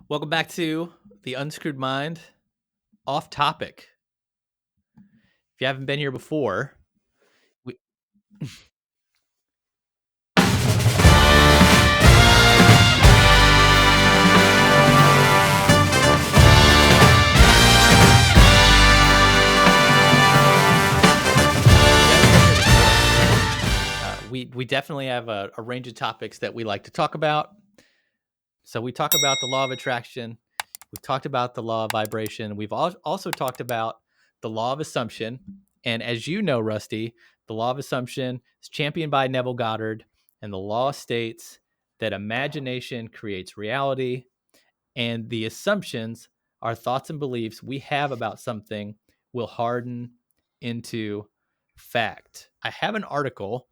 Welcome back to the Unscrewed Mind. Off topic. If you haven't been here before, we, we definitely have a range of topics that we like to talk about. So we talk about the law of attraction. We've talked about the law of vibration. We've also talked about the law of assumption. And as you know, Rusty, the law of assumption is championed by Neville Goddard. And the law states that imagination creates reality. And the assumptions, our thoughts and beliefs we have about something will harden into fact. I have an article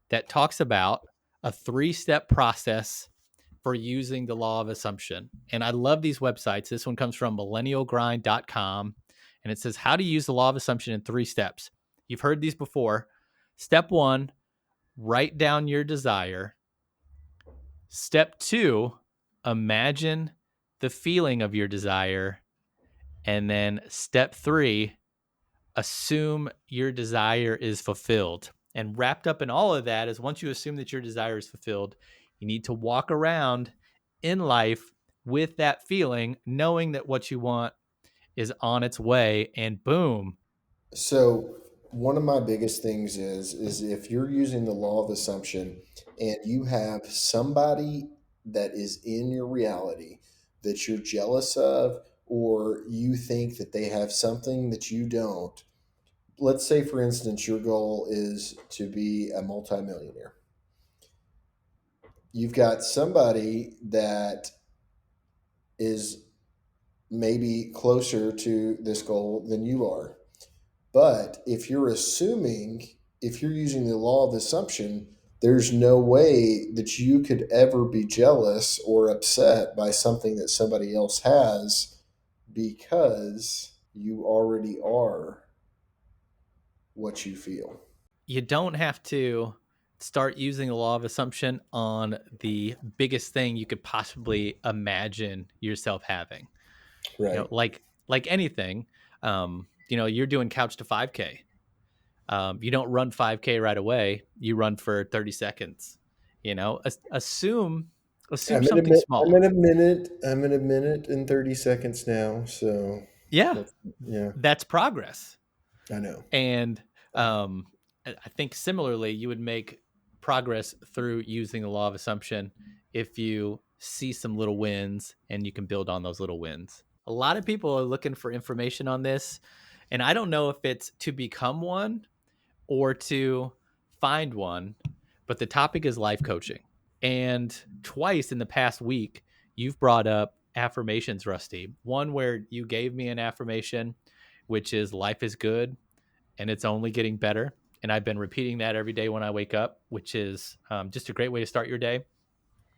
that talks about a 3-step process for using the law of assumption. And I love these websites. This one comes from millennialgrind.com and it says how to use the law of assumption in 3 steps. You've heard these before. Step 1, write down your desire. Step 2, imagine the feeling of your desire. And then step 3, assume your desire is fulfilled. And wrapped up in all of that is once you assume that your desire is fulfilled, you need to walk around in life with that feeling, knowing that what you want is on its way, and boom. So one of my biggest things is if you're using the law of assumption and you have somebody that is in your reality that you're jealous of, or you think that they have something that you don't. Let's say, for instance, your goal is to be a multimillionaire. You've got somebody that is maybe closer to this goal than you are. But if you're assuming, if you're using the law of assumption, there's no way that you could ever be jealous or upset by something that somebody else has because you already are what you feel. You don't have to start using the law of assumption on the biggest thing you could possibly imagine yourself having. Right. Like anything, you're doing couch to 5K. You don't run 5K right away. You run for 30 seconds. Assume something I'm small. in a minute. I'm in a minute and 30 seconds now. So Yeah, that's, yeah, that's progress. I know. And I think similarly, you would make progress through using the law of assumption if you see some little wins and you can build on those little wins. A lot of people are looking for information on this, and I don't know if it's to become one or to find one, but the topic is life coaching. And twice in the past week, you've brought up affirmations, Rusty. One where you gave me an affirmation, which is life is good and it's only getting better. And I've been repeating that every day when I wake up, which is just a great way to start your day.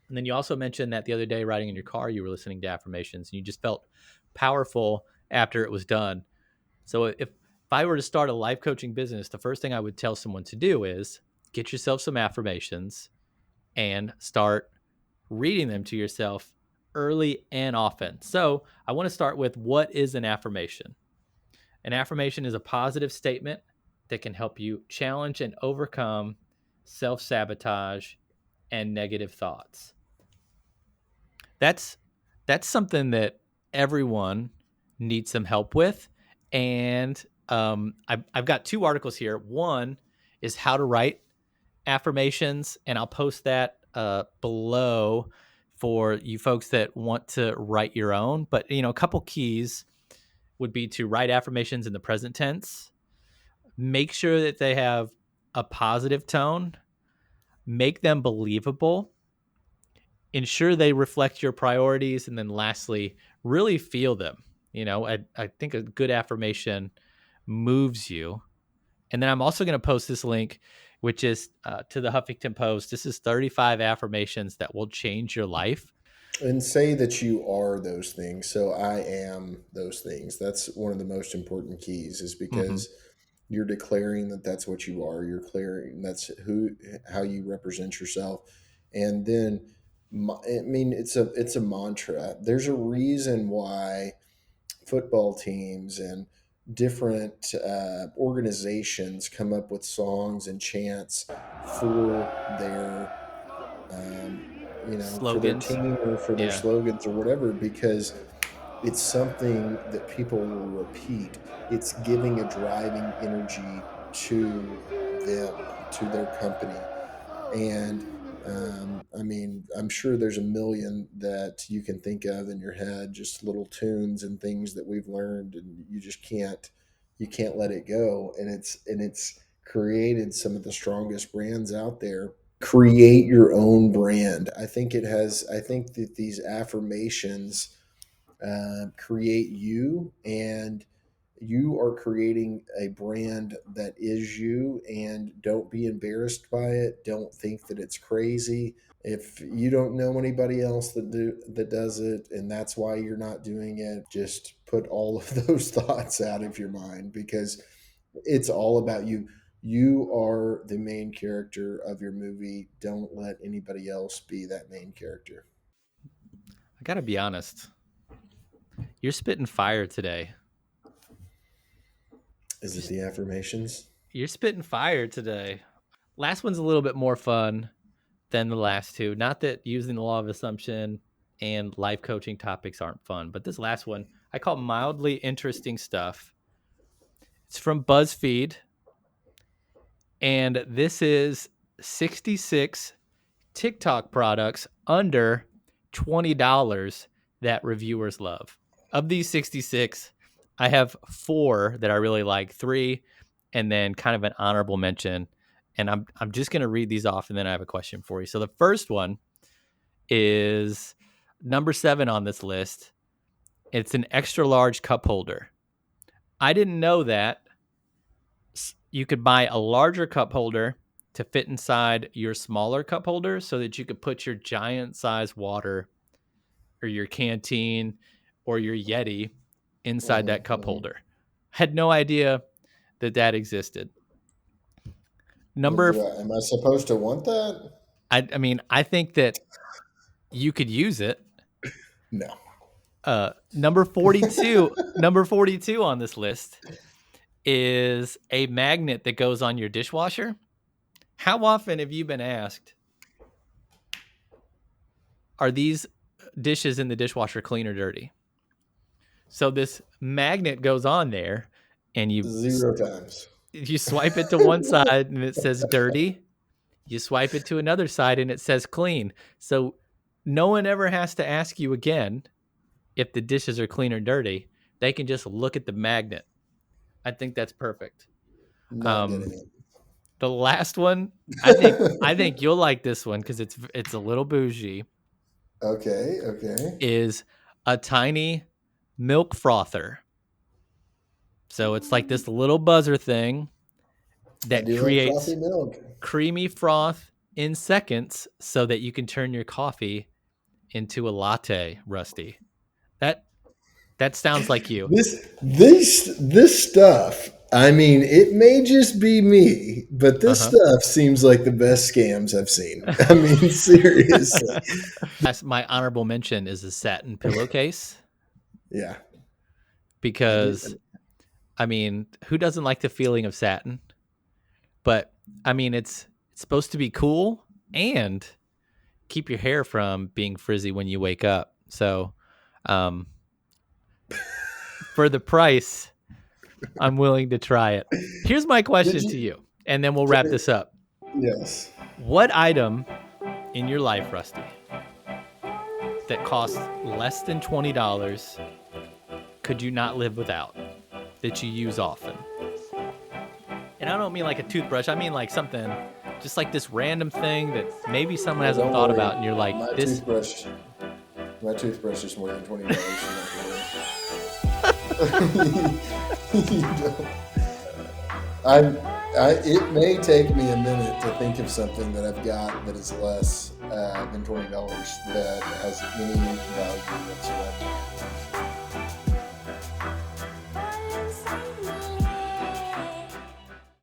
And then you also mentioned that the other day, riding in your car, you were listening to affirmations and you just felt powerful after it was done. So if I were to start a life coaching business, the first thing I would tell someone to do is get yourself some affirmations and start reading them to yourself early and often. So I want to start with, what is an affirmation? An affirmation is a positive statement that can help you challenge and overcome self-sabotage and negative thoughts. That's something that everyone needs some help with. And I've got 2 articles here. One is how to write affirmations, and I'll post that below for you folks that want to write your own. But a couple keys would be to write affirmations in the present tense. Make sure that they have a positive tone. Make them believable. Ensure they reflect your priorities, and then lastly, really feel them. I think a good affirmation moves you. And then I'm also going to post this link, which is to the Huffington Post. This is 35 affirmations that will change your life. And say that you are those things. So I am those things. That's one of the most important keys, is Mm-hmm. because you're declaring that that's what you are. You're declaring that's how you represent yourself. And then I mean, it's a mantra. There's a reason why football teams and different organizations come up with songs and chants for their for their Slogans. team or for their Yeah. slogans or whatever, because it's something that people will repeat. It's giving a driving energy to them, to their company. And I mean, I'm sure there's a million that you can think of in your head, just little tunes and things that we've learned, and you can't let it go. And it's created some of the strongest brands out there. Create your own brand. I think that these affirmations create you, and you are creating a brand that is you. And don't be embarrassed by it. Don't think that it's crazy. If you don't know anybody else that does it, and that's why you're not doing it, just put all of those thoughts out of your mind, because it's all about you. You are the main character of your movie. Don't let anybody else be that main character. I gotta be honest. You're spitting fire today. Is it the affirmations? You're spitting fire today. Last one's a little bit more fun than the last two. Not that using the law of assumption and life coaching topics aren't fun, but this last one I call mildly interesting stuff. It's from BuzzFeed, and this is 66 TikTok products under $20 that reviewers love. Of these 66, I have 4 that I really like, 3, and then kind of an honorable mention. And I'm just going to read these off, and then I have a question for you. So the first one is number 7 on this list. It's an extra large cup holder. I didn't know that you could buy a larger cup holder to fit inside your smaller cup holder so that you could put your giant size water or your canteen or your Yeti inside that cup holder. Had no idea that existed. Am I supposed to want that? I mean, I think that you could use it. No. Number 42 on this list is a magnet that goes on your dishwasher. How often have you been asked, are these dishes in the dishwasher clean or dirty? So this magnet goes on there, and 0 times. You swipe it to one side and it says dirty. You swipe it to another side and it says clean. So no one ever has to ask you again if the dishes are clean or dirty. They can just look at the magnet. I think that's perfect. Not getting it. The last one, I think you'll like this one because it's a little bougie. Okay. Is a tiny milk frother. So it's like this little buzzer thing that creates like milk. Creamy froth in seconds so that you can turn your coffee into a latte, Rusty. That sounds like you. This stuff, I mean, it may just be me, but this stuff seems like the best scams I've seen. I mean, seriously. My honorable mention is a satin pillowcase. Yeah. Because, I mean, who doesn't like the feeling of satin? But, I mean, it's supposed to be cool and keep your hair from being frizzy when you wake up. So, for the price, I'm willing to try it. Here's my question to you, and then we'll wrap this up. Yes. What item in your life, Rusty, that costs less than $20 could you not live without, that you use often? And I don't mean like a toothbrush. I mean like something, just like this random thing that maybe someone hasn't thought about, and you're like, my toothbrush is more than $20. It may take me a minute to think of something that I've got that is less than $20 that has any value whatsoever.